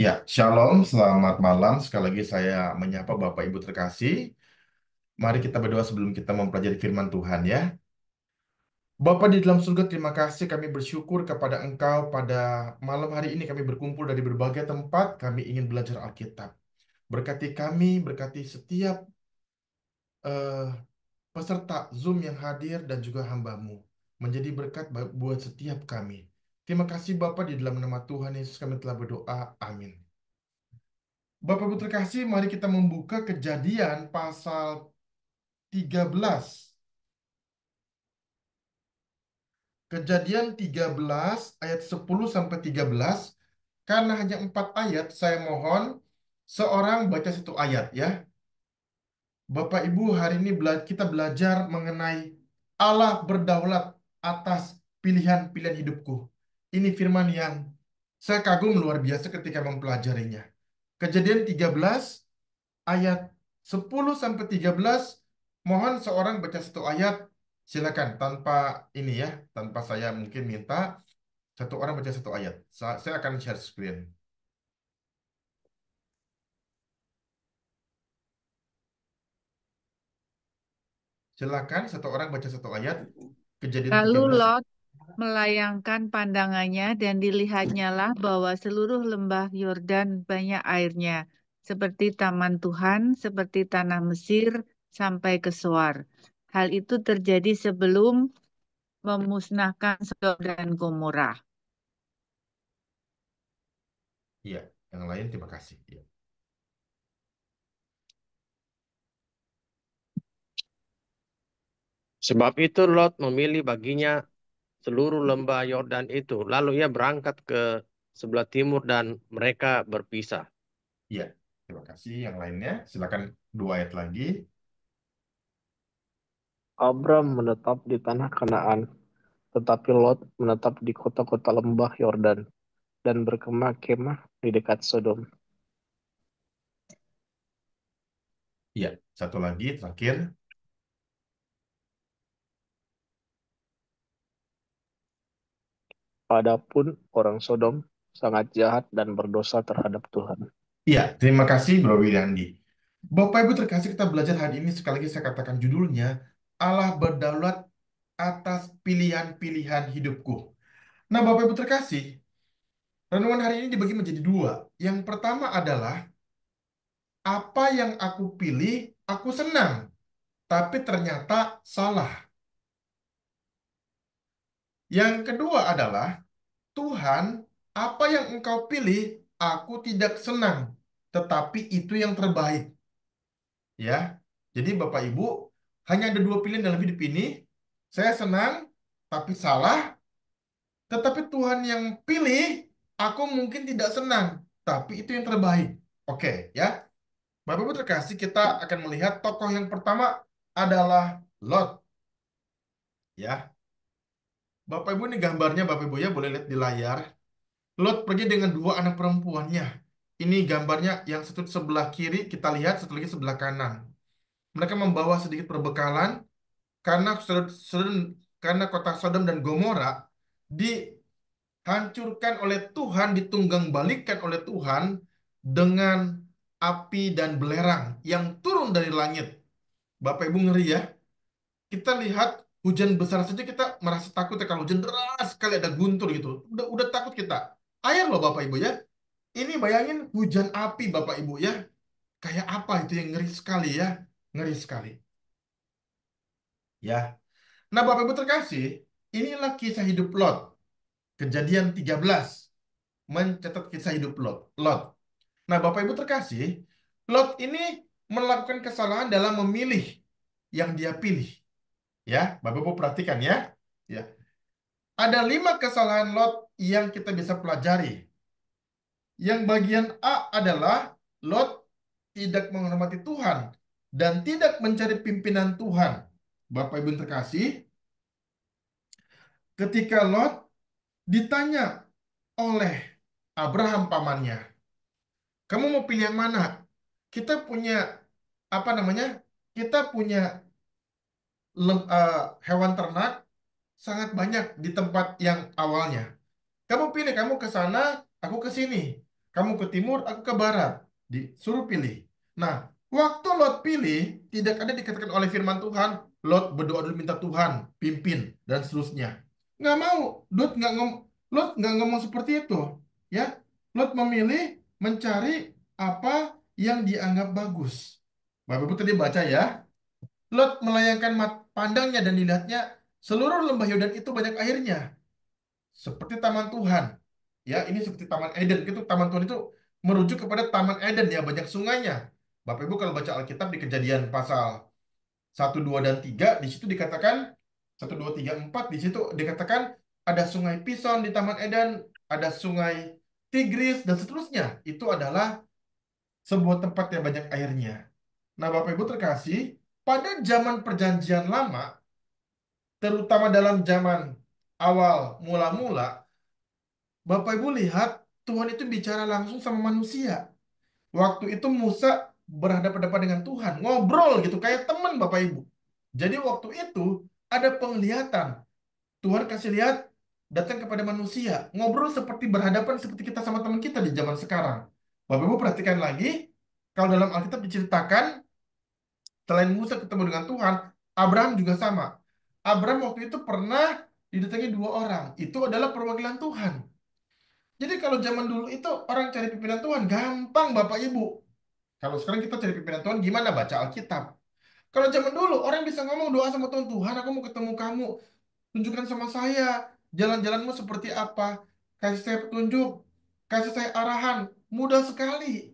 Ya, Shalom, selamat malam. Sekali lagi saya menyapa Bapak Ibu terkasih. Mari kita berdoa sebelum kita mempelajari firman Tuhan ya. Bapa di dalam surga, terima kasih kami bersyukur kepada Engkau pada malam hari ini kami berkumpul dari berbagai tempat, kami ingin belajar Alkitab. Berkati kami, berkati setiap eh, peserta Zoom yang hadir dan juga hamba-Mu. Menjadi berkat buat setiap kami. Terima kasih Bapa di dalam nama Tuhan Yesus kami telah berdoa. Amin. Bapak Ibu terkasih, mari kita membuka Kejadian pasal 13. Kejadian 13 ayat 10 sampai 13. Karena hanya 4 ayat, saya mohon seorang baca satu ayat ya. Bapak Ibu, hari ini kita belajar mengenai Allah berdaulat atas pilihan-pilihan hidupku. Ini firman yang saya kagum luar biasa ketika mempelajarinya. Kejadian 13 ayat 10 sampai 13. Mohon seorang baca satu ayat. Silakan tanpa ini ya, tanpa saya mungkin minta satu orang baca satu ayat. Saya akan share screen. Silakan satu orang baca satu ayat. Kejadian Lalu 13. Lot melayangkan pandangannya dan dilihatnyalah bahwa seluruh lembah Yordan banyak airnya, seperti taman Tuhan, seperti tanah Mesir, sampai ke Soar. Hal itu terjadi sebelum memusnahkan Sodom dan Gomora. Iya, yang lain terima kasih. Iya. Sebab itu Lot memilih baginya seluruh lembah Yordan itu. Lalu ia berangkat ke sebelah timur dan mereka berpisah. Iya, terima kasih. Yang lainnya silakan dua ayat lagi. Abram menetap di tanah Kanaan, tetapi Lot menetap di kota-kota lembah Yordan dan berkemah-kemah di dekat Sodom. Iya, satu lagi terakhir. Adapun orang Sodom sangat jahat dan berdosa terhadap Tuhan. Iya, terima kasih Bro Wiriandi. Bapak Ibu terkasih, kita belajar hari ini sekali lagi saya katakan judulnya Allah berdaulat atas pilihan-pilihan hidupku. Nah, Bapak Ibu terkasih, renungan hari ini dibagi menjadi dua. Yang pertama adalah apa yang aku pilih, aku senang, tapi ternyata salah. Yang kedua adalah Tuhan, apa yang engkau pilih, aku tidak senang, tetapi itu yang terbaik. Ya, jadi Bapak Ibu, hanya ada dua pilihan dalam hidup ini. Saya senang, tapi salah. Tetapi Tuhan yang pilih, aku mungkin tidak senang, tapi itu yang terbaik. Oke, ya. Bapak Ibu terkasih, kita akan melihat tokoh yang pertama adalah Lot. Ya, Bapak Ibu ini gambarnya, Bapak Ibu ya, boleh lihat di layar. Lot pergi dengan dua anak perempuannya. Ini gambarnya yang satu sebelah kiri kita lihat, satu lagi sebelah kanan. Mereka membawa sedikit perbekalan karena karena kota Sodom dan Gomora dihancurkan oleh Tuhan, ditunggang-balikan oleh Tuhan dengan api dan belerang yang turun dari langit. Bapak Ibu ngeri ya. Kita lihat hujan besar saja kita merasa takut ya, kalau hujan deras sekali ada guntur gitu. Udah takut kita. Air loh Bapak Ibu ya. Ini bayangin hujan api Bapak Ibu ya. Kayak apa itu yang ngeri sekali ya. Ngeri sekali. Ya. Nah, Bapak Ibu terkasih, inilah kisah hidup Lot. Kejadian 13 mencatat kisah hidup Lot. Lot. Nah, Bapak Ibu terkasih, Lot ini melakukan kesalahan dalam memilih yang dia pilih. Ya, Bapak Ibu perhatikan ya. Ya. Ada 5 kesalahan Lot yang kita bisa pelajari. Yang bagian A adalah Lot tidak menghormati Tuhan dan tidak mencari pimpinan Tuhan. Bapak Ibu terkasih, ketika Lot ditanya oleh Abraham pamannya, kamu mau pilih yang mana? Kita punya apa namanya? Kita punya hewan ternak sangat banyak di tempat yang awalnya. Kamu pilih, kamu ke sana, aku ke sini. Kamu ke timur, aku ke barat. Disuruh pilih. Nah, waktu Lot pilih, tidak ada dikatakan oleh firman Tuhan, Lot berdoa dulu minta Tuhan, pimpin, dan seterusnya. Nggak mau. Lot nggak ngomong seperti itu. Ya, Lot memilih mencari apa yang dianggap bagus. Bapak Ibu tadi baca ya, Lot melayangkan pandangnya dan dilihatnya seluruh lembah Yordan itu banyak airnya, seperti taman Tuhan. Ya, ini seperti Taman Eden. Itu Taman Tuhan itu merujuk kepada Taman Eden ya, banyak sungainya. Bapak Ibu kalau baca Alkitab di Kejadian pasal 1, 2, dan 3, di situ dikatakan 1, 2, 3, 4, di situ dikatakan ada sungai Pison di Taman Eden, ada sungai Tigris dan seterusnya. Itu adalah sebuah tempat yang banyak airnya. Nah, Bapak Ibu terkasih, pada zaman Perjanjian Lama, terutama dalam zaman awal mula-mula, Bapak Ibu lihat Tuhan itu bicara langsung sama manusia. Waktu itu Musa berhadapan-hadapan dengan Tuhan, ngobrol gitu kayak teman Bapak Ibu. Jadi waktu itu ada penglihatan. Tuhan kasih lihat datang kepada manusia, ngobrol seperti berhadapan seperti kita sama teman kita di zaman sekarang. Bapak Ibu perhatikan lagi, kalau dalam Alkitab diceritakan selain Musa ketemu dengan Tuhan, Abraham juga sama. Abraham waktu itu pernah didatangi 2 orang. Itu adalah perwakilan Tuhan. Jadi kalau zaman dulu itu orang cari pimpinan Tuhan gampang Bapak Ibu. Kalau sekarang kita cari pimpinan Tuhan gimana? Baca Alkitab. Kalau zaman dulu orang bisa ngomong doa sama Tuhan, Tuhan aku mau ketemu kamu, tunjukkan sama saya jalan-jalanmu seperti apa, kasih saya petunjuk, kasih saya arahan, mudah sekali.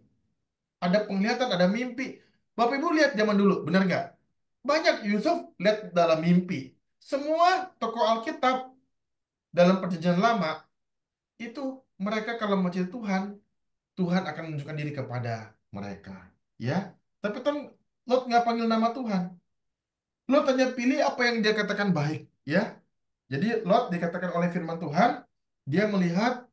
Ada penglihatan, ada mimpi. Bapak Ibu lihat zaman dulu, benar nggak? Banyak Yusuf lihat dalam mimpi. Semua tokoh Alkitab dalam perjanjian lama itu mereka kalau mau cari Tuhan, Tuhan akan menunjukkan diri kepada mereka. Ya, tapi kan Lot nggak panggil nama Tuhan. Lot hanya pilih apa yang dia katakan baik. Ya, jadi Lot dikatakan oleh firman Tuhan, dia melihat,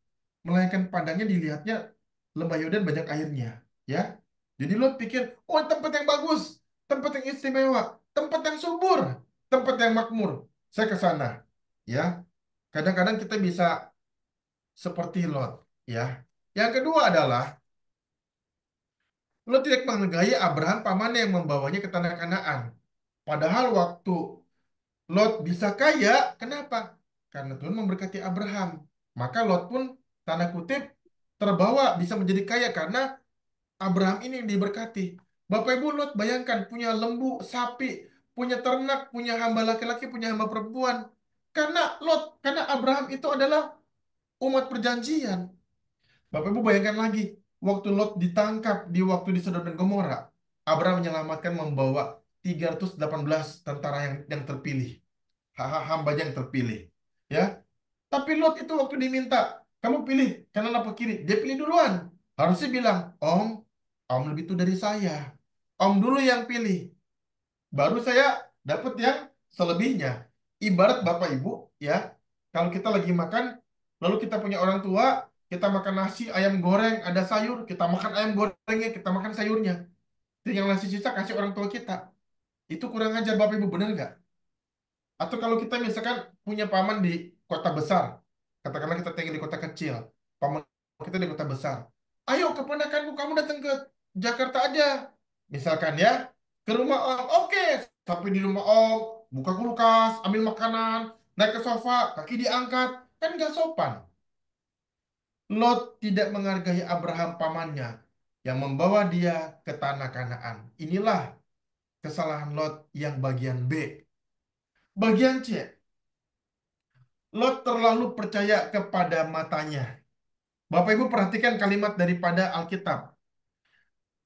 melayangkan pandangnya, dilihatnya lembah Yordan banyak airnya. Ya, jadi Lot pikir, oh tempat yang bagus, tempat yang istimewa, tempat yang subur, tempat yang makmur. Saya ke sana. Ya, kadang-kadang kita bisa seperti Lot. Ya, yang kedua adalah Lot tidak menghargai Abraham pamannya yang membawanya ke tanah Kanaan. Padahal waktu Lot bisa kaya, kenapa? Karena Tuhan memberkati Abraham. Maka Lot pun tanda kutip terbawa bisa menjadi kaya karena Abraham ini yang diberkati. Bapak Ibu Lot bayangkan punya lembu, sapi, punya ternak, punya hamba laki-laki, punya hamba perempuan. Karena Abraham itu adalah umat perjanjian. Bapak Ibu bayangkan lagi, waktu Lot ditangkap di waktu di Sodom dan Gomora, Abraham menyelamatkan membawa 318 tentara yang terpilih, hambanya yang terpilih. Ya, tapi Lot itu waktu diminta, kamu pilih kanan apa kiri? Dia pilih duluan. Harusnya bilang, Om lebih tua dari saya. Om dulu yang pilih. Baru saya dapat yang selebihnya. Ibarat Bapak Ibu, ya, kalau kita lagi makan, lalu kita punya orang tua, kita makan nasi, ayam goreng, ada sayur, kita makan ayam gorengnya, kita makan sayurnya. Yang nasi sisa kasih orang tua kita. Itu kurang ajar Bapak Ibu, benar nggak? Atau kalau kita misalkan punya paman di kota besar, katakanlah kita tinggal di kota kecil, paman kita di kota besar. Ayo keponakanku, kamu datang ke Jakarta aja. Misalkan ya, ke rumah Om. Oke, sampai di rumah Om, buka kulkas, ambil makanan, naik ke sofa, kaki diangkat. Kan nggak sopan. Lot tidak menghargai Abraham pamannya yang membawa dia ke tanah Kanaan. Inilah kesalahan Lot yang bagian B. Bagian C, Lot terlalu percaya kepada matanya. Bapak Ibu perhatikan kalimat daripada Alkitab.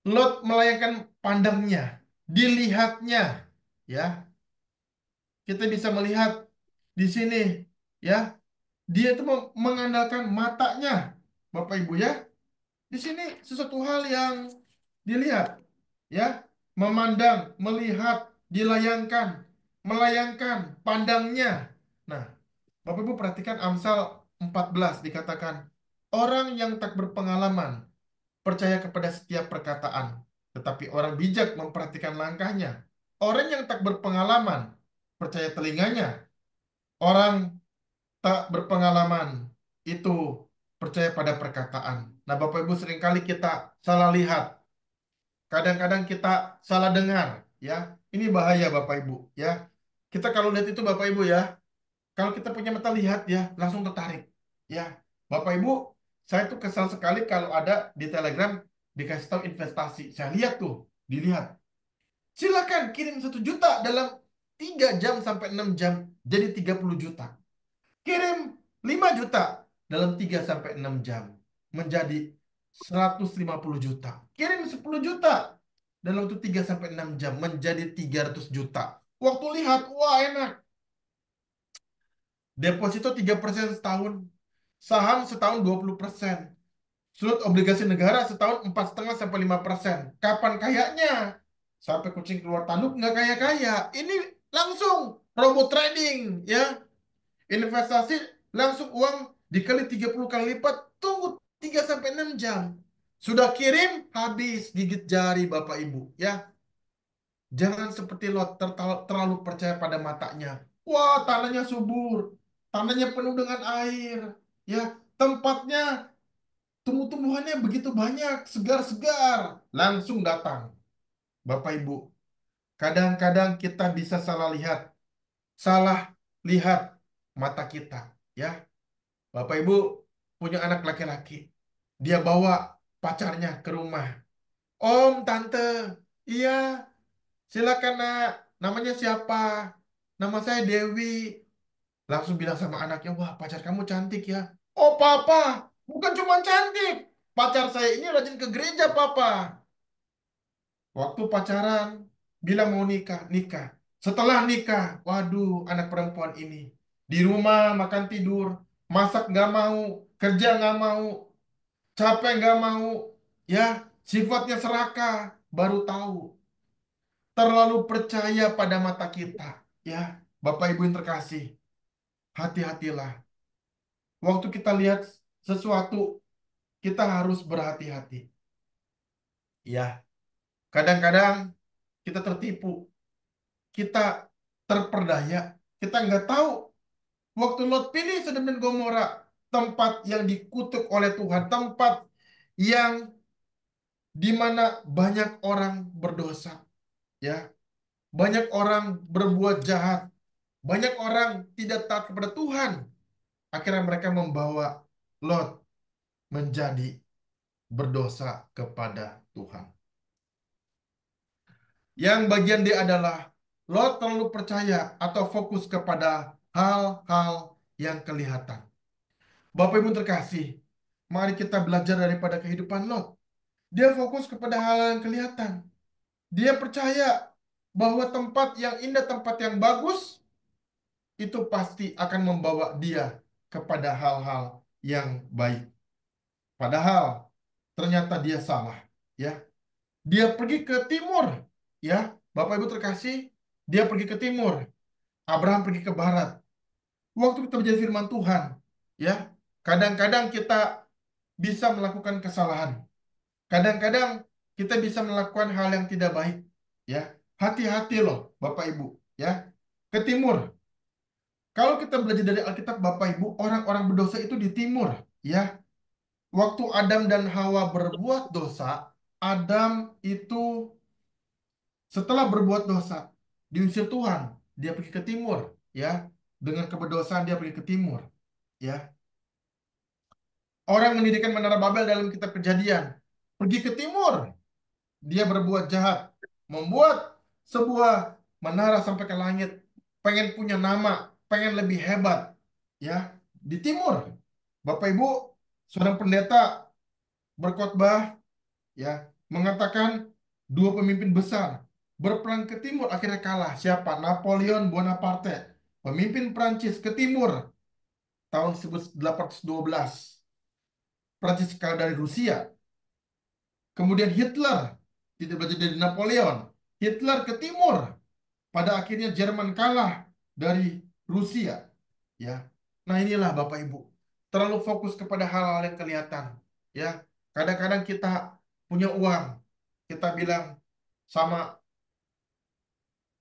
Lot melayangkan pandangnya, dilihatnya, ya. Kita bisa melihat di sini, ya. Dia itu mengandalkan matanya, Bapak Ibu ya. Di sini sesuatu hal yang dilihat, ya. Memandang, melihat, dilayangkan, melayangkan pandangnya. Nah, Bapak Ibu perhatikan Amsal 14 dikatakan, orang yang tak berpengalaman percaya kepada setiap perkataan, tetapi orang bijak memperhatikan langkahnya. Orang yang tak berpengalaman percaya telinganya. Orang tak berpengalaman itu percaya pada perkataan. Nah, Bapak Ibu, seringkali kita salah lihat. Kadang-kadang kita salah dengar, ya. Ini bahaya, Bapak Ibu, ya. Kita kalau lihat itu, Bapak Ibu, ya, kalau kita punya mata lihat, ya, langsung tertarik, ya. Bapak Ibu, saya tuh kesal sekali kalau ada di Telegram dikasih tahu investasi. Saya lihat tuh, dilihat. Silakan kirim 1 juta dalam 3 jam sampai 6 jam jadi 30 juta. Kirim 5 juta dalam 3 sampai 6 jam menjadi 150 juta. Kirim 10 juta dalam waktu 3 sampai 6 jam menjadi 300 juta. Waktu lihat, wah enak. Deposito 3% setahun. Saham setahun 20%. Surut obligasi negara setahun 4,5 sampai 5%. Kapan kayaknya? Sampai kucing keluar tanduk nggak kaya-kaya. Ini langsung robot trading, ya. Investasi langsung uang dikali 30 kali lipat. Tunggu 3 sampai 6 jam. Sudah kirim, habis gigit jari Bapak Ibu, ya. Jangan seperti Lot terlalu percaya pada matanya. Wah, tanahnya subur. Tanahnya penuh dengan air. Ya, tempatnya tumbuh-tumbuhannya begitu banyak, segar-segar. Langsung datang. Bapak Ibu, kadang-kadang kita bisa salah lihat mata kita, ya. Bapak Ibu punya anak laki-laki, dia bawa pacarnya ke rumah. Om, tante, iya, silakan nak. Namanya siapa? Nama saya Dewi. Langsung bilang sama anaknya, wah pacar kamu cantik ya. Oh papa, bukan cuma cantik. Pacar saya ini rajin ke gereja papa. Waktu pacaran, bilang mau nikah, nikah. Setelah nikah, waduh, anak perempuan ini. Di rumah makan tidur, masak nggak mau, kerja nggak mau, capek nggak mau, ya, sifatnya serakah. Baru tahu, terlalu percaya pada mata kita, ya. Bapak Ibu yang terkasih, hati-hatilah. Waktu kita lihat sesuatu, kita harus berhati-hati, ya. Kadang-kadang kita tertipu, kita terperdaya, kita nggak tahu. Waktu Lot pilih Sodom dan Gomora, tempat yang dikutuk oleh Tuhan, tempat yang di mana banyak orang berdosa, ya, banyak orang berbuat jahat, banyak orang tidak taat kepada Tuhan. Akhirnya mereka membawa Lot menjadi berdosa kepada Tuhan. Yang bagian D adalah Lot terlalu percaya atau fokus kepada hal-hal yang kelihatan. Bapak Ibu terkasih, mari kita belajar daripada kehidupan Lot. Dia fokus kepada hal yang kelihatan. Dia percaya bahwa tempat yang indah, tempat yang bagus, itu pasti akan membawa dia kepada hal-hal yang baik. Padahal ternyata dia salah, ya. Dia pergi ke timur, ya. Bapak Ibu terkasih, dia pergi ke timur. Abraham pergi ke barat. Waktu kita belajar firman Tuhan, ya, kadang-kadang kita bisa melakukan kesalahan. Kadang-kadang kita bisa melakukan hal yang tidak baik, ya. Hati-hati loh, Bapak Ibu, ya. Ke timur. Kalau kita belajar dari Alkitab, Bapak Ibu, orang-orang berdosa itu di timur, ya. Waktu Adam dan Hawa berbuat dosa, Adam itu setelah berbuat dosa diusir Tuhan, dia pergi ke timur, ya. Dengan keberdosaan dia pergi ke timur, ya. Orang mendirikan Menara Babel dalam kitab Kejadian, pergi ke timur, dia berbuat jahat, membuat sebuah menara sampai ke langit, pengen punya nama, pengen lebih hebat, ya. Di timur, Bapak Ibu, seorang pendeta berkhotbah, ya, mengatakan dua pemimpin besar berperang ke timur akhirnya kalah. Siapa? Napoleon Bonaparte, pemimpin Prancis ke timur tahun 1812. Prancis kalah dari Rusia. Kemudian Hitler, tidak belajar dari Napoleon. Hitler ke timur. Pada akhirnya Jerman kalah dari Rusia. Ya. Nah inilah Bapak Ibu. Terlalu fokus kepada hal-hal yang kelihatan. Ya. Kadang-kadang kita punya uang. Kita bilang sama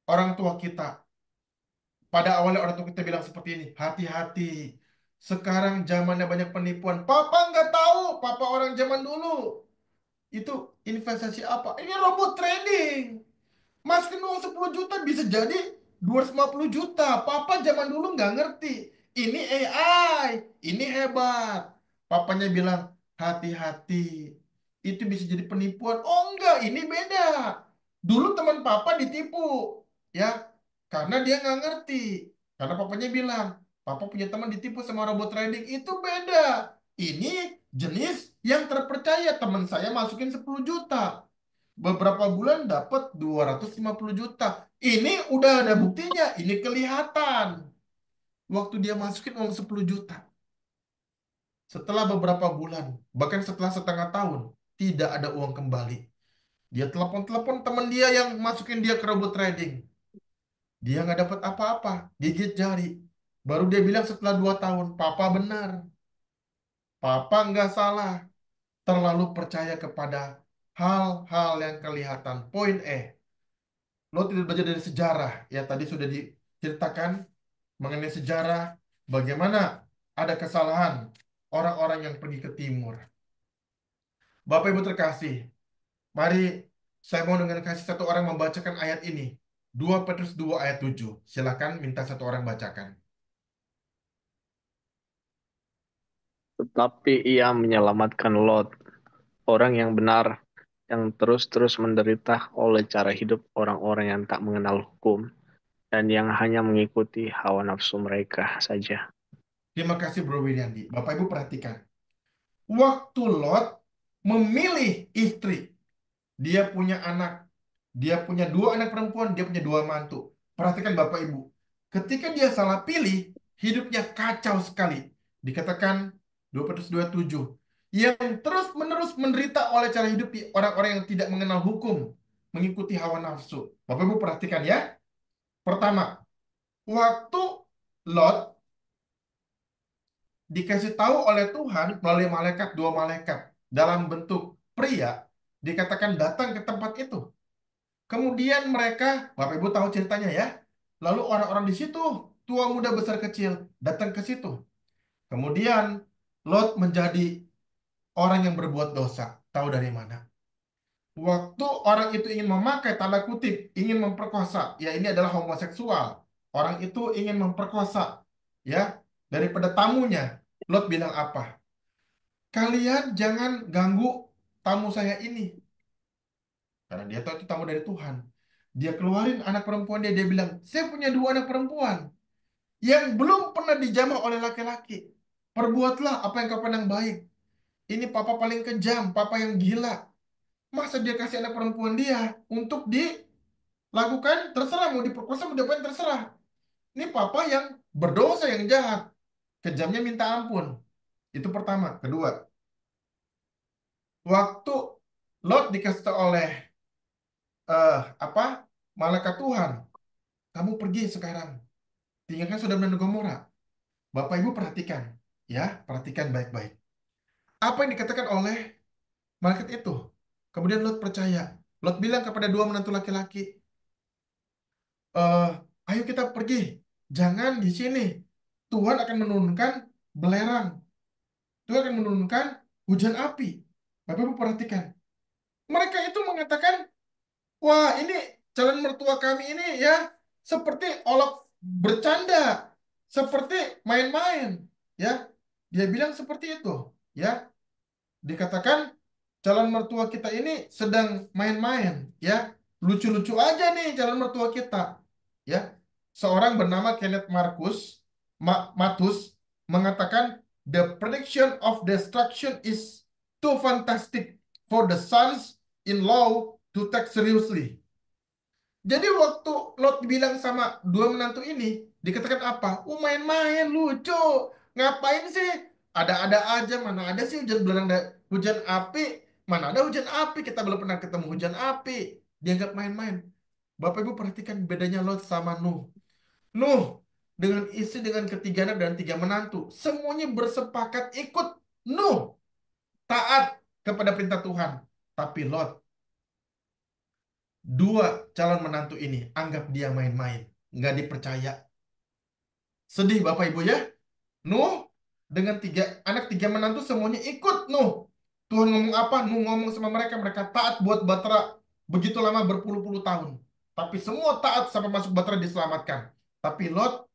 orang tua kita. Pada awalnya orang tua kita bilang seperti ini. Hati-hati. Sekarang zamannya banyak penipuan. Papa nggak tahu, papa orang zaman dulu. Itu investasi apa? Ini robot trading. Masukin uang 10 juta bisa jadi 250 juta. Papa zaman dulu nggak ngerti. Ini AI, ini hebat. Papanya bilang, hati-hati. Itu bisa jadi penipuan. Oh enggak, ini beda. Dulu teman papa ditipu. Ya, karena dia nggak ngerti. Karena papanya bilang, papa punya teman ditipu sama robot trading. Itu beda. Ini jenis yang terpercaya. Teman saya masukin 10 juta. Beberapa bulan dapat 250 juta. Ini udah ada buktinya, ini kelihatan. Waktu dia masukin uang 10 juta. Setelah beberapa bulan, bahkan setelah setengah tahun, tidak ada uang kembali. Dia telepon-telepon teman dia yang masukin dia ke robot trading. Dia nggak dapat apa-apa, gigit jari. Baru dia bilang setelah 2 tahun, Papa benar. Papa nggak salah. Terlalu percaya kepada hal-hal yang kelihatan. Poin lo tidak belajar dari sejarah. Ya, tadi sudah diceritakan mengenai sejarah bagaimana ada kesalahan orang-orang yang pergi ke timur. Bapak Ibu terkasih, mari saya mau dengan kasih satu orang membacakan ayat ini. 2 Petrus 2 ayat 7. Silakan minta satu orang bacakan. Tetapi ia menyelamatkan Lot, orang yang benar, yang terus-terus menderita oleh cara hidup orang-orang yang tak mengenal hukum dan yang hanya mengikuti hawa nafsu mereka saja. Terima kasih Bro Wiriandi. Bapak Ibu perhatikan. Waktu Lot memilih istri, dia punya anak. Dia punya 2 anak perempuan, dia punya 2 mantu. Perhatikan Bapak Ibu. Ketika dia salah pilih, hidupnya kacau sekali. Dikatakan 2 Petrus 2 7. Yang terus-menerus menderita oleh cara hidup orang-orang yang tidak mengenal hukum. Mengikuti hawa nafsu. Bapak Ibu perhatikan ya. Pertama, waktu Lot dikasih tahu oleh Tuhan melalui malaikat, 2 malaikat. Dalam bentuk pria, dikatakan datang ke tempat itu. Kemudian mereka, Bapak Ibu tahu ceritanya ya. Lalu orang-orang di situ, tua muda besar kecil, datang ke situ. Kemudian Lot menjadi orang yang berbuat dosa. Tahu dari mana? Waktu orang itu ingin memakai tanda kutip, ingin memperkosa, ya ini adalah homoseksual. Orang itu ingin memperkosa, ya, daripada tamunya. Lot bilang apa? Kalian jangan ganggu tamu saya ini. Karena dia tahu itu tamu dari Tuhan. Dia keluarin anak perempuan dia. Dia bilang, saya punya 2 anak perempuan yang belum pernah dijamah oleh laki-laki. Perbuatlah apa yang kau pandang baik. Ini papa paling kejam, papa yang gila. Masa dia kasih anak perempuan dia untuk dilakukan, terserah. Mau diperkosa, mau diapain, terserah. Ini papa yang berdosa, yang jahat. Kejamnya minta ampun. Itu pertama. Kedua, waktu Lot dikasih tahu oleh apa malaikat Tuhan, kamu pergi sekarang. Tinggalkan Sodom dan Gomora. Bapak Ibu perhatikan, ya, perhatikan baik-baik. Apa yang dikatakan oleh malaikat itu? Kemudian Lot percaya. Lot bilang kepada 2 menantu laki-laki, "Eh, ayo kita pergi. Jangan di sini. Tuhan akan menurunkan belerang. Tuhan akan menurunkan hujan api." Bapak Ibu perhatikan. Mereka itu mengatakan, wah, ini calon mertua kami ini ya seperti olok bercanda, seperti main-main, ya. Dia bilang seperti itu, ya. Dikatakan calon mertua kita ini sedang main-main, ya. Lucu-lucu aja nih calon mertua kita, ya. Seorang bernama Kenneth Matus mengatakan the prediction of destruction is too fantastic for the sons-in-law to take seriously. Jadi waktu Lot bilang sama 2 menantu ini, dikatakan apa? Oh, main-main, lucu. Ngapain sih? Ada-ada aja, mana ada sih hujan belerang, hujan api. Mana ada hujan api, kita belum pernah ketemu hujan api. Dianggap main-main. Bapak Ibu perhatikan bedanya Lot sama Nuh. Nuh dengan istri, dengan ketiga anak dan 3 menantu. Semuanya bersepakat ikut Nuh. Taat kepada perintah Tuhan. Tapi Lot, 2 calon menantu ini anggap dia main-main, nggak dipercaya. Sedih Bapak Ibu ya. Nuh dengan tiga menantu semuanya ikut Nuh. Tuhan ngomong apa? Nuh ngomong sama mereka. Mereka taat buat Bahtera begitu lama berpuluh-puluh tahun. Tapi semua taat sampai masuk Bahtera diselamatkan. Tapi Lot,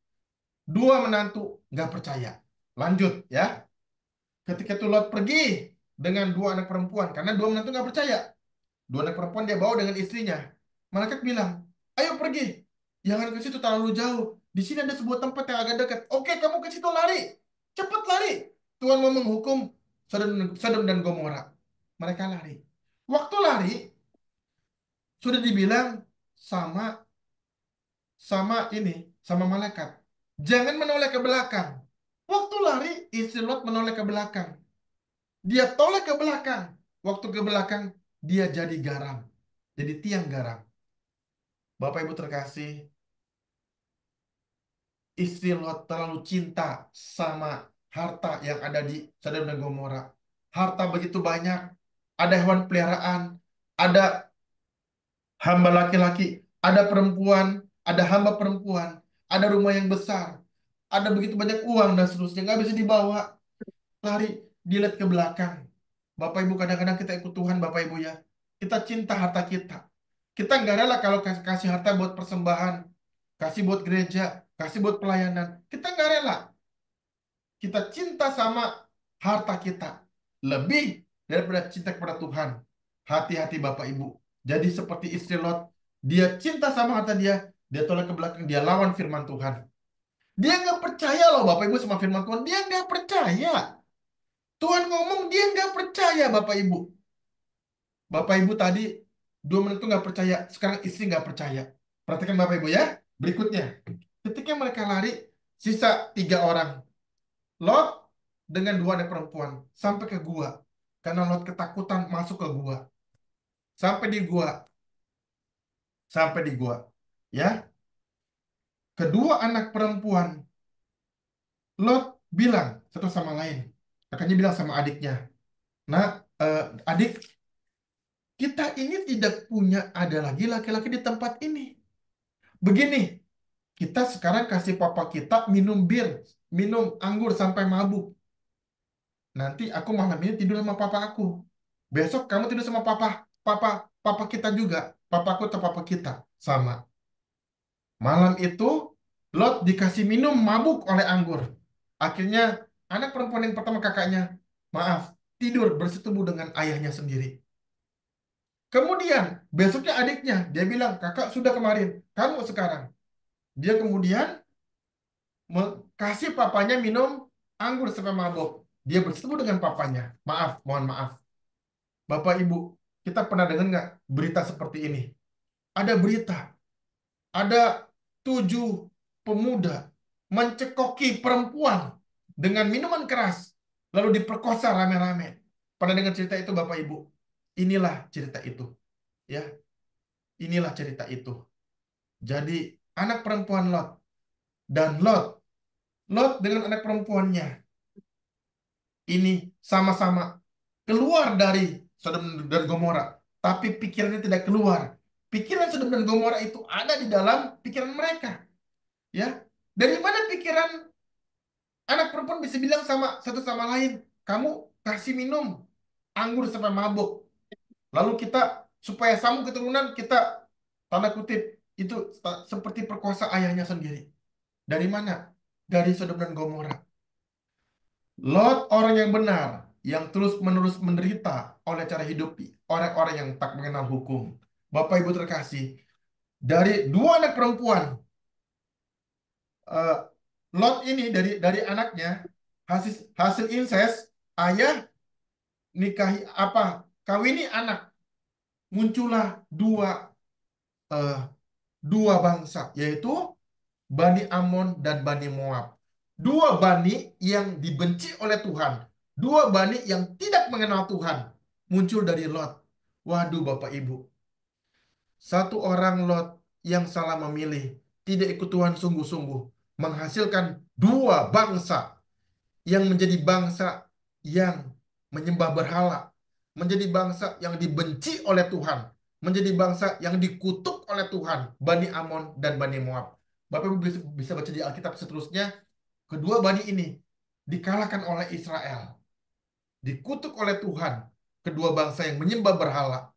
dua menantu nggak percaya. Lanjut ya. Ketika itu Lot pergi dengan dua anak perempuan. Karena dua menantu nggak percaya. Dua anak perempuan dia bawa dengan istrinya. Malaikat bilang, ayo pergi. Jangan ke situ terlalu jauh. Di sini ada sebuah tempat yang agak dekat. Oke, kamu ke situ lari. Cepat lari. Tuhan mau menghukum Sodom dan Gomora. Mereka lari. Waktu lari, sudah dibilang sama sama malaikat. Jangan menoleh ke belakang. Waktu lari, istri Lot menoleh ke belakang. Dia toleh ke belakang. Waktu ke belakang, dia jadi garam. Jadi tiang garam. Bapak Ibu terkasih, istri Lot terlalu cinta sama harta yang ada di Sodom dan Gomora. Harta begitu banyak, ada hewan peliharaan, ada hamba laki-laki, ada perempuan, ada hamba perempuan, ada rumah yang besar, ada begitu banyak uang dan seterusnya, nggak bisa dibawa. Lari, dilihat ke belakang. Bapak Ibu, kadang-kadang kita ikut Tuhan, Bapak Ibu ya. Kita cinta harta kita. Kita nggak rela kalau kasih harta buat persembahan, kasih buat gereja, kasih buat pelayanan. Kita nggak rela. Kita cinta sama harta kita lebih daripada cinta kepada Tuhan. Hati-hati Bapak Ibu. Jadi seperti istri Lot, dia cinta sama harta dia tolak ke belakang, dia lawan firman Tuhan. Dia nggak percaya loh Bapak Ibu sama firman Tuhan. Dia nggak percaya. Tuhan ngomong, dia nggak percaya Bapak Ibu. Bapak Ibu tadi 2 menit itu nggak percaya, sekarang istri nggak percaya. Perhatikan Bapak Ibu ya. Berikutnya, ketika mereka lari, sisa 3 orang. Lot dengan 2 anak perempuan sampai ke gua. Karena Lot ketakutan masuk ke gua. Sampai di gua. Sampai di gua. Ya, kedua anak perempuan Lot bilang satu sama lain. Kakaknya bilang sama adiknya. Nah, adik, kita ini tidak punya ada lagi laki-laki di tempat ini. Begini, kita sekarang kasih papa kita minum bir, minum anggur sampai mabuk. Nanti aku malam ini tidur sama papa aku. Besok kamu tidur sama papa, papa, papa kita juga. Papaku atau papa kita sama. Malam itu Lot dikasih minum mabuk oleh anggur. Akhirnya anak perempuan yang pertama kakaknya, maaf, tidur bersetubuh dengan ayahnya sendiri. Kemudian besoknya adiknya, dia bilang, kakak sudah kemarin, kamu sekarang. Dia kemudian kasih papanya minum anggur sampai mabuk. Dia bersetubuh dengan papanya. Maaf, mohon maaf. Bapak Ibu, kita pernah dengar nggak berita seperti ini? Ada berita, ada 7 pemuda mencekoki perempuan dengan minuman keras, lalu diperkosa rame-rame. Pernah dengar cerita itu Bapak Ibu? Inilah cerita itu. Ya, inilah cerita itu. Jadi anak perempuan Lot dan Lot dengan anak perempuannya ini sama-sama keluar dari Sodom dan Gomora, tapi pikirannya tidak keluar. Pikiran Sodom dan Gomora itu ada di dalam pikiran mereka. Ya, dari mana pikiran anak perempuan bisa bilang sama satu sama lain, kamu kasih minum anggur sampai mabuk. Lalu kita supaya sambung keturunan kita tanda kutip itu seperti perkosa ayahnya sendiri. Dari mana? Dari Sodom dan Gomora. Lot orang yang benar, yang terus-menerus menderita oleh cara hidup orang-orang yang tak mengenal hukum. Bapak Ibu terkasih, dari 2 anak perempuan, eh, Lot ini dari anaknya hasil hasil inses, ayah nikahi kawini anak, muncullah eh, dua bangsa, yaitu Bani Amon dan Bani Moab. 2 bani yang dibenci oleh Tuhan. 2 bani yang tidak mengenal Tuhan. Muncul dari Lot. Waduh Bapak Ibu. Satu orang Lot yang salah memilih. Tidak ikut Tuhan sungguh-sungguh. Menghasilkan 2 bangsa. Yang menjadi bangsa yang menyembah berhala. Menjadi bangsa yang dibenci oleh Tuhan. Menjadi bangsa yang dikutuk oleh Tuhan. Bani Amon dan Bani Moab. Bapak Ibu bisa baca di Alkitab seterusnya. Kedua bani ini dikalahkan oleh Israel, dikutuk oleh Tuhan, kedua bangsa yang menyembah berhala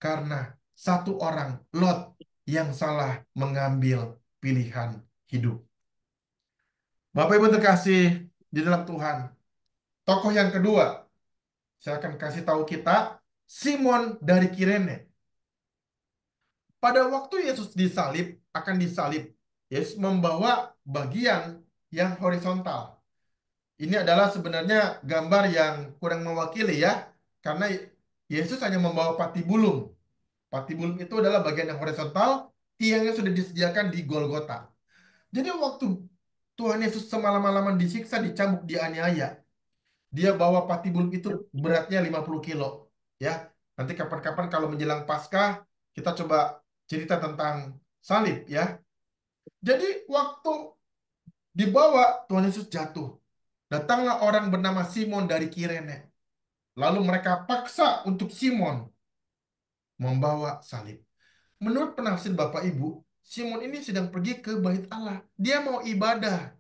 karena satu orang, Lot, yang salah mengambil pilihan hidup. Bapak Ibu terkasih di dalam Tuhan, tokoh yang kedua, saya akan kasih tahu kita, Simon dari Kirene. Pada waktu Yesus akan disalib, Yesus membawa bagian yang horizontal. Ini adalah sebenarnya gambar yang kurang mewakili ya, karena Yesus hanya membawa patibulum. Patibulum itu adalah bagian yang horizontal, tiangnya sudah disediakan di Golgota. Jadi waktu Tuhan Yesus semalam-malaman disiksa, dicambuk, dianiaya, dia bawa patibulum itu beratnya 50 kilo. Ya, nanti kapan-kapan kalau menjelang Paskah, kita coba cerita tentang salib ya. Jadi waktu dibawa, Tuhan Yesus jatuh. Datanglah orang bernama Simon dari Kirene. Lalu mereka paksa untuk Simon membawa salib. Menurut penafsir Bapak Ibu, Simon ini sedang pergi ke bait Allah. Dia mau ibadah.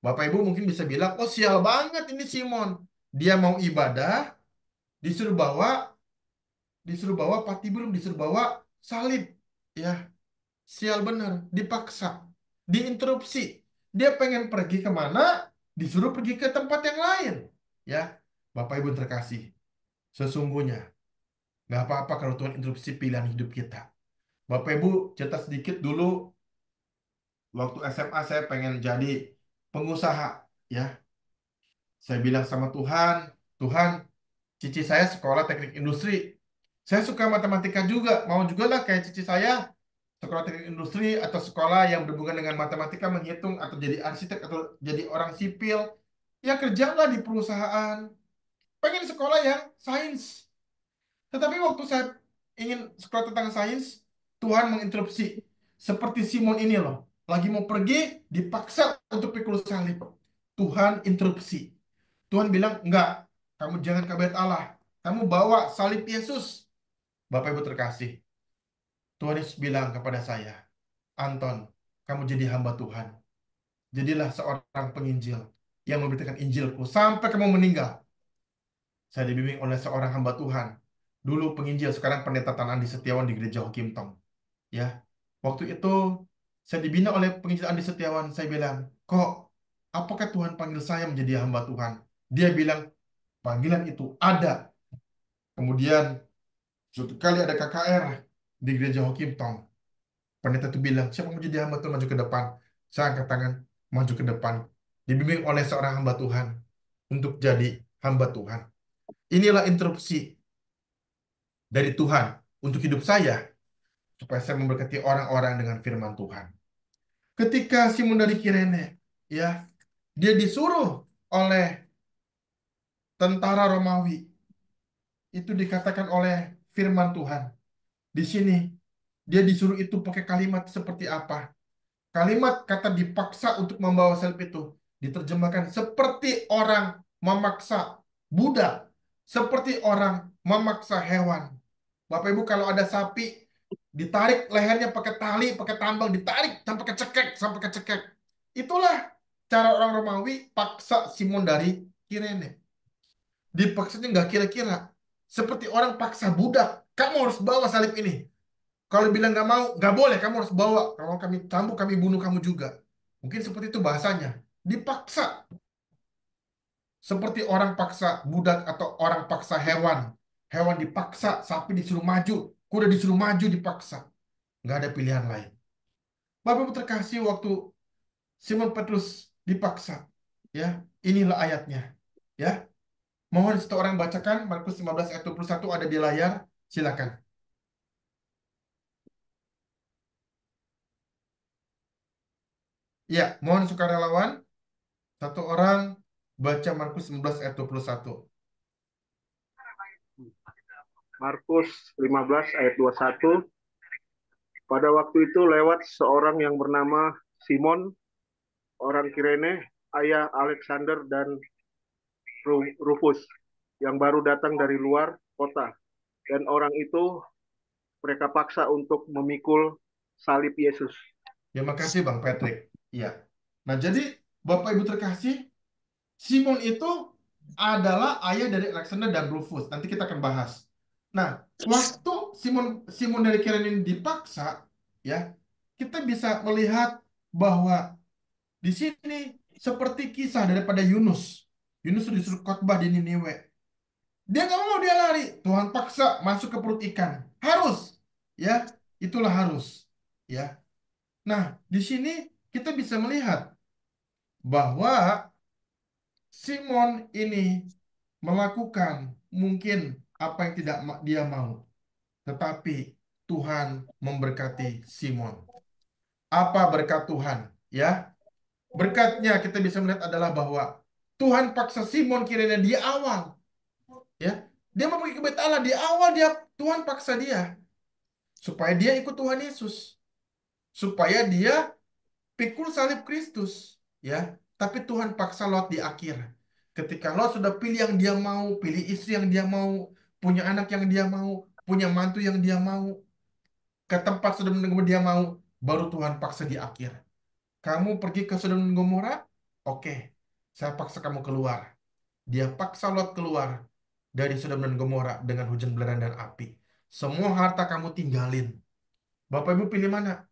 Bapak Ibu mungkin bisa bilang, oh sial banget ini Simon. Dia mau ibadah, disuruh bawa, patibulum, disuruh bawa salib. Ya, sial bener, dipaksa, diinterupsi. Dia pengen pergi kemana, disuruh pergi ke tempat yang lain. Ya, Bapak Ibu terkasih, sesungguhnya nggak apa-apa kalau Tuhan interupsi pilihan hidup kita. Bapak Ibu cerita sedikit dulu, waktu SMA saya pengen jadi pengusaha. Ya, saya bilang sama Tuhan, Tuhan, cici saya sekolah teknik industri. Saya suka matematika juga, mau juga lah kayak cici saya sekolah teknik industri atau sekolah yang berhubungan dengan matematika, menghitung, atau jadi arsitek atau jadi orang sipil. Ya kerjalah di perusahaan. Pengen sekolah yang sains. Tetapi waktu saya ingin sekolah tentang sains, Tuhan menginterupsi. Seperti Simon ini loh, lagi mau pergi, dipaksa untuk pikul salib. Tuhan interupsi. Tuhan bilang, enggak, kamu jangan ke bait Allah. Kamu bawa salib Yesus. Bapak Ibu terkasih, Tuhan Yesus bilang kepada saya, Anton, kamu jadi hamba Tuhan. Jadilah seorang penginjil yang memberitakan Injilku sampai kamu meninggal. Saya dibimbing oleh seorang hamba Tuhan. Dulu penginjil, sekarang pendeta Tan Andi Setiawan di gereja Hokim Tong. Ya, waktu itu saya dibina oleh penginjil Andi Setiawan. Saya bilang, kok apakah Tuhan panggil saya menjadi hamba Tuhan? Dia bilang, panggilan itu ada. Kemudian suatu kali ada KKR di gereja Hokim Tong. Pendeta itu bilang, siapa mau jadi hamba Tuhan maju ke depan? Saya angkat tangan, maju ke depan. Dibimbing oleh seorang hamba Tuhan untuk jadi hamba Tuhan. Inilah interupsi dari Tuhan untuk hidup saya, supaya saya memberkati orang-orang dengan firman Tuhan. Ketika Simon dari Kirene, ya, dia disuruh oleh tentara Romawi, itu dikatakan oleh firman Tuhan. Di sini, dia disuruh itu pakai kalimat seperti apa? Kalimat kata dipaksa untuk membawa salib itu diterjemahkan seperti orang memaksa budak, seperti orang memaksa hewan. Bapak Ibu, kalau ada sapi, ditarik lehernya pakai tali, pakai tambang, ditarik sampai kecekek. Itulah cara orang Romawi paksa Simon dari Kirene. Dipaksanya nggak kira-kira. Seperti orang paksa budak. Kamu harus bawa salib ini. Kalau bilang nggak mau, nggak boleh. Kamu harus bawa. Kalau kami cambuk, kami bunuh kamu juga. Mungkin seperti itu bahasanya. Dipaksa. Seperti orang paksa budak atau orang paksa hewan. Hewan dipaksa, sapi disuruh maju, kuda disuruh maju dipaksa. Nggak ada pilihan lain. Bapak Ibu terkasih, waktu Simon Petrus dipaksa, ya, inilah ayatnya. Ya, mohon satu orang bacakan Markus 15 ayat 21 ada di layar. Silakan. Ya, mohon sukarelawan satu orang baca Markus 15 ayat 21. Markus 15 ayat 21. Pada waktu itu lewat seorang yang bernama Simon, orang Kirene, ayah Alexander dan Rufus, yang baru datang dari luar kota. Dan orang itu mereka paksa untuk memikul salib Yesus. Terima kasih Bang Patrick. Iya. Nah, jadi Bapak Ibu terkasih, Simon itu adalah ayah dari Alexander dan Rufus. Nanti kita akan bahas. Nah, waktu Simon Simon dari Kirene ini dipaksa, ya, kita bisa melihat bahwa di sini seperti kisah daripada Yunus. Yunus disuruh khotbah di Niniwe. Dia nggak mau, dia lari. Tuhan paksa masuk ke perut ikan. Harus, ya, itulah harus, ya. Nah, di sini kita bisa melihat bahwa Simon ini melakukan mungkin apa yang tidak dia mau, tetapi Tuhan memberkati Simon. Apa berkat Tuhan? Ya, berkatnya kita bisa melihat adalah bahwa Tuhan paksa Simon kiranya di awal, ya, dia mau pergi ke bait Allah di awal, Tuhan paksa dia supaya dia ikut Tuhan Yesus, supaya dia pikul salib Kristus, ya. Tapi Tuhan paksa Lot di akhir. Ketika Lot sudah pilih yang dia mau, pilih istri yang dia mau, punya anak yang dia mau, punya mantu yang dia mau, ke tempat Sodom dan Gomora dia mau, baru Tuhan paksa di akhir. Kamu pergi ke Sodom dan Gomora? Oke, saya paksa kamu keluar. Dia paksa Lot keluar dari Sodom dan Gomora dengan hujan belerang dan api. Semua harta kamu tinggalin. Bapak Ibu pilih mana?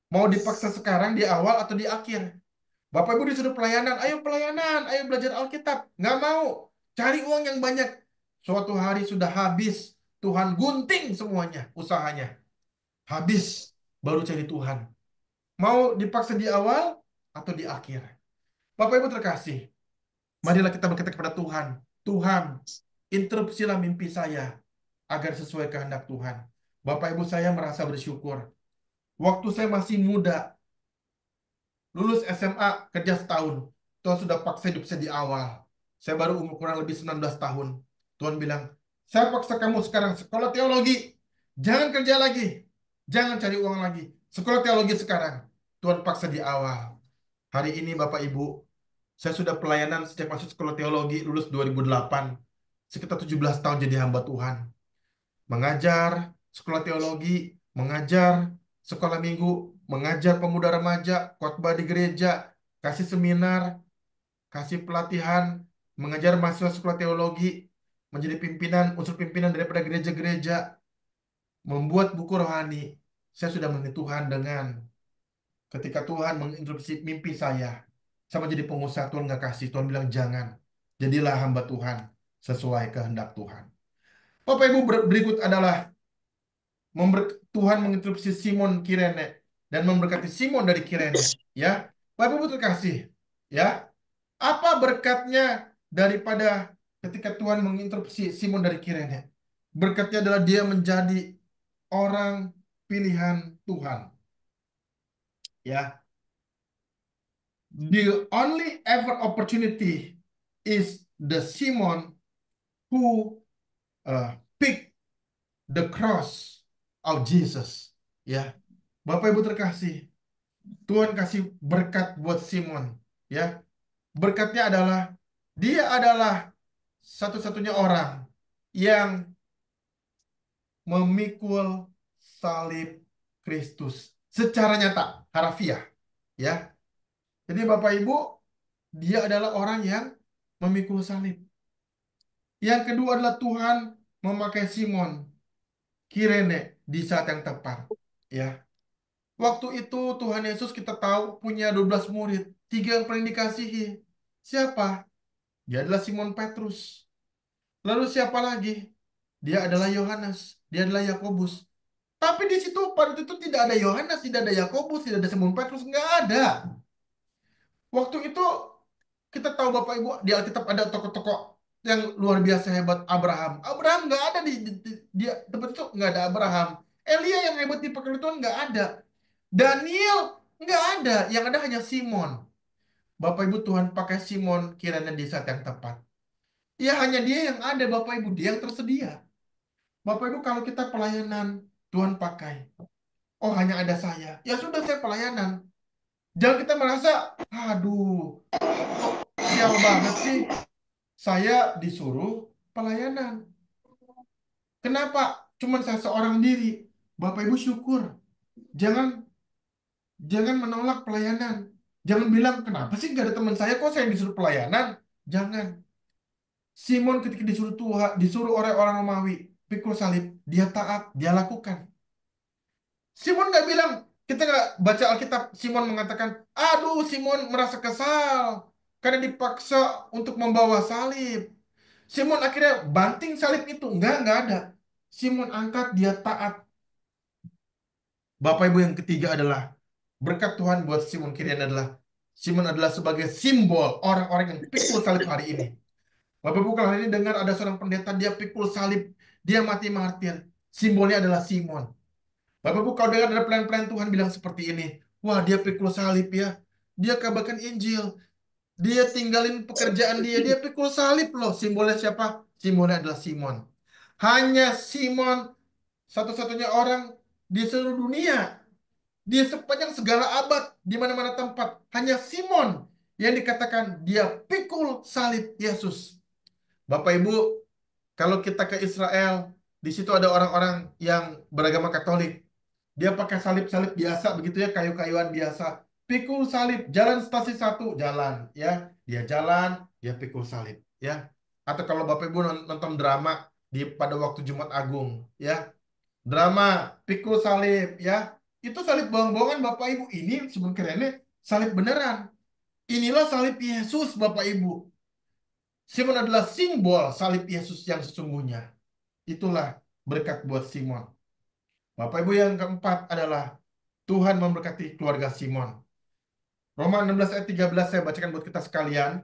Mau dipaksa sekarang di awal atau di akhir? Bapak Ibu disuruh pelayanan, ayo belajar Alkitab. Nggak mau, cari uang yang banyak. Suatu hari sudah habis, Tuhan gunting semuanya, usahanya. Habis, baru cari Tuhan. Mau dipaksa di awal atau di akhir? Bapak Ibu terkasih, marilah kita berkata kepada Tuhan, Tuhan, interupsilah mimpi saya agar sesuai kehendak Tuhan. Bapak Ibu, saya merasa bersyukur. Waktu saya masih muda, lulus SMA, kerja setahun, Tuhan sudah paksa hidup saya di awal. Saya baru umur kurang lebih 19 tahun. Tuhan bilang, saya paksa kamu sekarang sekolah teologi. Jangan kerja lagi. Jangan cari uang lagi. Sekolah teologi sekarang. Tuhan paksa di awal. Hari ini Bapak Ibu, saya sudah pelayanan sejak masuk sekolah teologi, lulus 2008. Sekitar 17 tahun jadi hamba Tuhan. Mengajar sekolah teologi, mengajar sekolah minggu, mengajar pemuda remaja, khotbah di gereja, kasih seminar, kasih pelatihan, mengajar mahasiswa sekolah teologi, menjadi pimpinan, unsur pimpinan daripada gereja-gereja, membuat buku rohani. Saya sudah mengenal Tuhan dengan ketika Tuhan menginterupsi mimpi saya menjadi pengusaha, Tuhan nggak kasih, Tuhan bilang jangan, jadilah hamba Tuhan sesuai kehendak Tuhan. Bapak Ibu, berikut adalah Tuhan menginterupsi Simon Kirene dan memberkati Simon dari Kirene, ya. Bapak Ibu terkasih, ya. Apa berkatnya daripada ketika Tuhan menginterupsi Simon dari Kirene? Berkatnya adalah dia menjadi orang pilihan Tuhan, ya. The only ever opportunity is the Simon who pick the cross of Jesus, ya. Bapak Ibu terkasih, Tuhan kasih berkat buat Simon, ya. Berkatnya adalah dia adalah satu-satunya orang yang memikul salib Kristus secara nyata, harfiah, ya. Jadi Bapak Ibu, dia adalah orang yang memikul salib. Yang kedua adalah Tuhan memakai Simon Kirene di saat yang tepat, ya. Waktu itu Tuhan Yesus kita tahu punya 12 murid, 3 yang paling dikasihi. Siapa? Dia adalah Simon Petrus. Lalu siapa lagi? Dia adalah Yohanes, dia adalah Yakobus. Tapi di situ pada itu tidak ada Yohanes, tidak ada Yakobus, tidak ada Simon Petrus, nggak ada. Waktu itu kita tahu Bapak Ibu di Alkitab ada tokoh-tokoh yang luar biasa hebat. Abraham. Abraham nggak ada di tempat itu, nggak ada Abraham. Elia yang hebat di Tuhan nggak ada. Daniel nggak ada. Yang ada hanya Simon. Bapak Ibu, Tuhan pakai Simon kiranya di saat yang tepat. Ya hanya dia yang ada, Bapak Ibu, dia yang tersedia. Bapak Ibu, kalau kita pelayanan Tuhan pakai, oh hanya ada saya, ya sudah saya pelayanan. Jangan kita merasa, aduh, kok sial banget sih, saya disuruh pelayanan. Kenapa? Cuman saya seorang diri. Bapak Ibu syukur. Jangan jangan menolak pelayanan. Jangan bilang, kenapa sih nggak ada teman saya, kok saya disuruh pelayanan? Jangan. Simon ketika disuruh Tuhan, disuruh oleh orang Romawi pikul salib, dia taat, dia lakukan. Simon nggak bilang, kita nggak baca Alkitab, Simon mengatakan, aduh Simon merasa kesal karena dipaksa untuk membawa salib. Simon akhirnya banting salib itu. Nggak ada. Simon angkat, dia taat. Bapak Ibu, yang ketiga adalah berkat Tuhan buat Simon Kirian adalah Simon adalah sebagai simbol orang-orang yang pikul salib hari ini. Bapak Ibu, kalau hari ini dengar ada seorang pendeta, dia pikul salib, dia mati martir. Simbolnya adalah Simon. Bapak Ibu, kalau dengar ada pelayan-pelayan Tuhan bilang seperti ini, wah dia pikul salib ya, dia kabarkan Injil, dia tinggalin pekerjaan dia pikul salib loh. Simbolnya siapa? Simbolnya adalah Simon. Hanya Simon, satu-satunya orang di seluruh dunia, di sepanjang segala abad, di mana-mana tempat, hanya Simon yang dikatakan dia pikul salib Yesus. Bapak Ibu, kalau kita ke Israel, di situ ada orang-orang yang beragama Katolik. Dia pakai salib-salib biasa, begitu ya, kayu-kayuan biasa. Pikul salib, jalan stasi satu, jalan, ya. Dia jalan, dia pikul salib, ya. Atau kalau Bapak Ibu nonton drama pada waktu Jumat Agung, ya. Drama, pikul salib, ya. Itu salib bohong-bohongan, Bapak Ibu. Ini sebenarnya salib beneran. Inilah salib Yesus, Bapak Ibu. Simon adalah simbol salib Yesus yang sesungguhnya. Itulah berkat buat Simon. Bapak Ibu, yang keempat adalah Tuhan memberkati keluarga Simon. Roma 16 ayat 13 saya bacakan buat kita sekalian.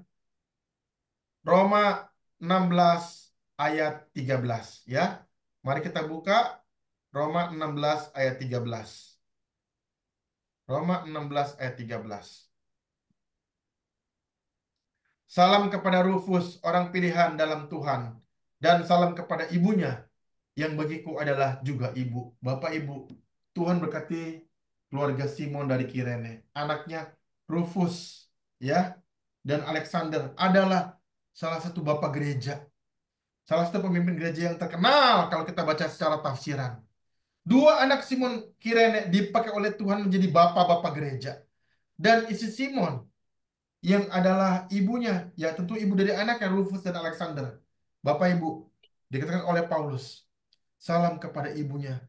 Roma 16 ayat 13 ya. Mari kita buka Roma 16 ayat 13. Roma 16 ayat 13. Salam kepada Rufus, orang pilihan dalam Tuhan, dan salam kepada ibunya, yang bagiku adalah juga ibu. Bapak Ibu, Tuhan berkati keluarga Simon dari Kirene. Anaknya Rufus, ya, dan Alexander adalah salah satu bapak gereja. Salah satu pemimpin gereja yang terkenal kalau kita baca secara tafsiran. Dua anak Simon Kirene dipakai oleh Tuhan menjadi bapak-bapak gereja. Dan isi Simon yang adalah ibunya, ya tentu ibu dari anaknya Rufus dan Alexander. Bapak Ibu, dikatakan oleh Paulus, salam kepada ibunya,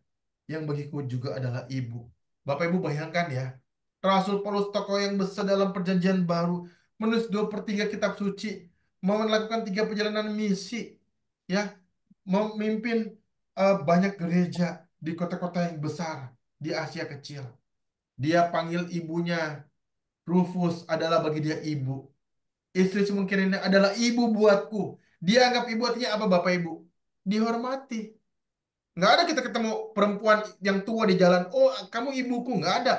yang bagiku juga adalah ibu. Bapak Ibu bayangkan ya, Rasul Paulus, tokoh yang besar dalam perjanjian baru, menulis 2/3 kitab suci, mau melakukan 3 perjalanan misi, ya, memimpin banyak gereja di kota-kota yang besar di Asia Kecil. Dia panggil ibunya, Rufus adalah bagi dia ibu. Istri Simon Kirene adalah ibu buatku. Dia anggap ibu artinya apa, Bapak Ibu? Dihormati. Nggak ada kita ketemu perempuan yang tua di jalan, oh kamu ibuku. Nggak ada.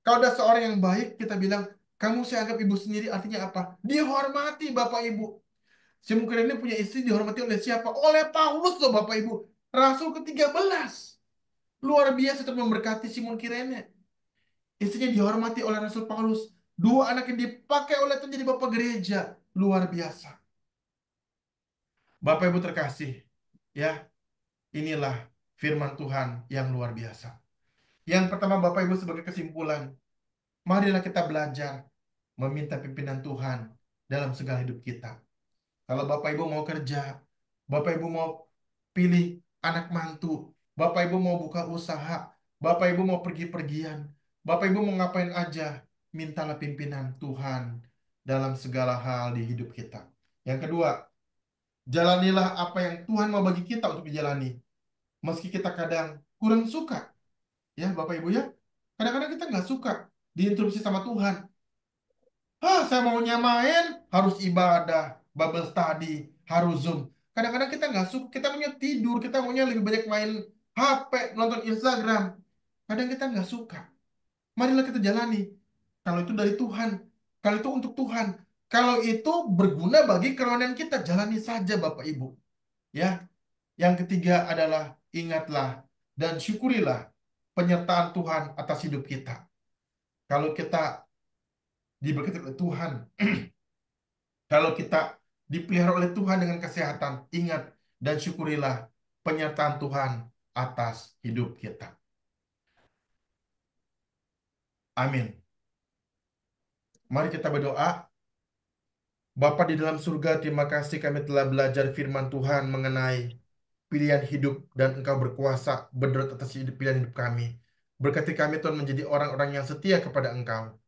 Kalau ada seorang yang baik, kita bilang, kamu saya anggap ibu sendiri, artinya apa? Dihormati, Bapak Ibu. Simon Kirene punya istri dihormati oleh siapa? Oleh Paulus loh, Bapak Ibu. Rasul ke-13. Luar biasa untuk memberkati Simon Kirene. Istrinya dihormati oleh Rasul Paulus. Dua anak yang dipakai oleh Tuhan jadi bapak gereja. Luar biasa. Bapak Ibu terkasih, ya, inilah firman Tuhan yang luar biasa. Yang pertama, Bapak Ibu, sebagai kesimpulan, marilah kita belajar meminta pimpinan Tuhan dalam segala hidup kita. Kalau Bapak Ibu mau kerja, Bapak Ibu mau pilih anak mantu, Bapak Ibu mau buka usaha, Bapak Ibu mau pergi-pergian, Bapak Ibu mau ngapain aja, mintalah pimpinan Tuhan dalam segala hal di hidup kita. Yang kedua, jalanilah apa yang Tuhan mau bagi kita untuk dijalani. Meski kita kadang kurang suka. Ya, Bapak Ibu ya. Kadang-kadang kita nggak suka diinstruksi sama Tuhan. Saya maunya main, harus ibadah, Bible study, harus Zoom. Kadang-kadang kita nggak suka, kita maunya tidur, kita maunya lebih banyak main HP, nonton Instagram. Kadang kita nggak suka. Marilah kita jalani. Kalau itu dari Tuhan, kalau itu untuk Tuhan, kalau itu berguna bagi kerohanian kita, jalani saja, Bapak Ibu. Ya, yang ketiga adalah ingatlah dan syukurilah penyertaan Tuhan atas hidup kita. Kalau kita diberkati oleh Tuhan, kalau kita dipelihara oleh Tuhan dengan kesehatan, ingat dan syukurilah penyertaan Tuhan atas hidup kita. Amin. Mari kita berdoa. Bapa di dalam surga, terima kasih kami telah belajar firman Tuhan mengenai pilihan hidup dan Engkau berkuasa berdaulat atas pilihan hidup kami. Berkati kami Tuhan menjadi orang-orang yang setia kepada Engkau.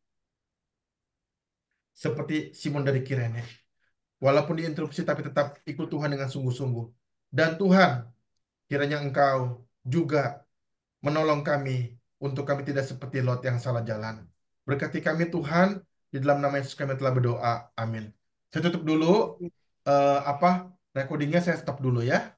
Seperti Simon dari Kirene. Walaupun diinterupsi tapi tetap ikut Tuhan dengan sungguh-sungguh. Dan Tuhan, kiranya Engkau juga menolong kami untuk kami tidak seperti Lot yang salah jalan. Berkati kami Tuhan, di dalam nama Yesus kami telah berdoa. Amin. Saya tutup dulu apa recordingnya, saya stop dulu ya.